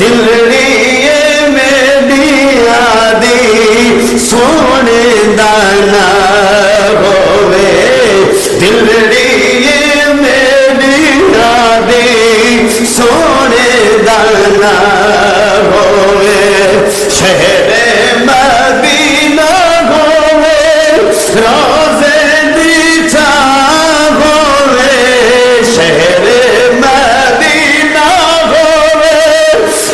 دلڑی میری آدی سونے دانا ہوئے دلڑی میری آدی سونے دانا ہوئے شہر مدینہ ہوئے روزے دی چھاں ہوئے شہر مدینہ ہوئے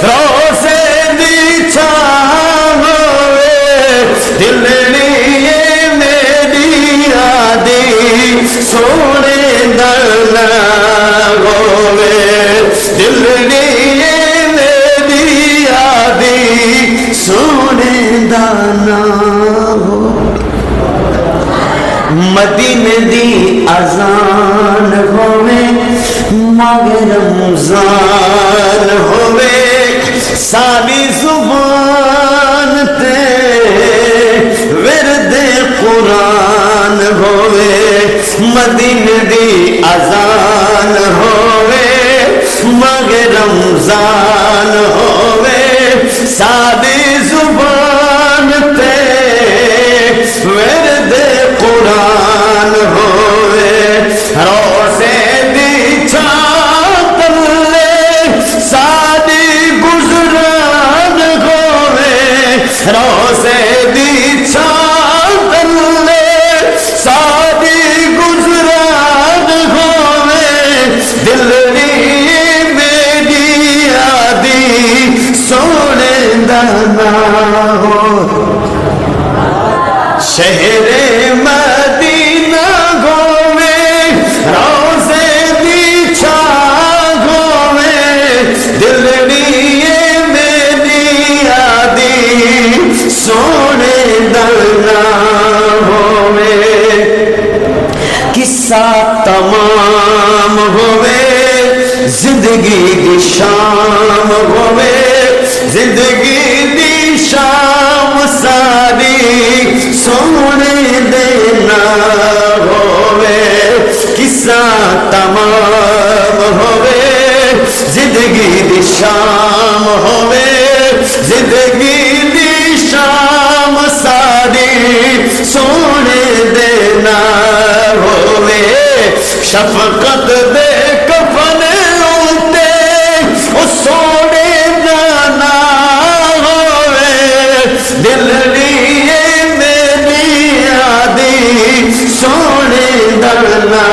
روزے دی چھاں ہوئے دلڑی میری آدی سونے دانا ہوئے دلڑی میری آدی سونے دانا ہو مدینے دی اذان ہوئے ماہ رمضان ہوئے ساری زبان تے ورد قرآن ہوئے مدینے دی اذان ہوئے ماہ رمضان ہوئے ساری زبان تے ورد قرآن ہوئے روزے دی چھاں تلے ساری گزران ہوئے روزے دی چھاں تلے ساری گزران ہوئے دلڑی میری آدی سونے دانا ہو شہر مدینہ گھومے روزے دی چھاں گھومے دلڑی میری آدی سونے دانا ہوئے قصہ تمام ہوئے زندگی دی شام ہوئے زندگی دی شام ساری سونے دینا ہوئے قصہ تمام ہوئے زندگی دی شام ہوئے زندگی دی شام ساری سونے دینا ہوئے شفقت دے کفن اوتے او سونے جانا ہوئے دلڑی میری آدی سونے دانا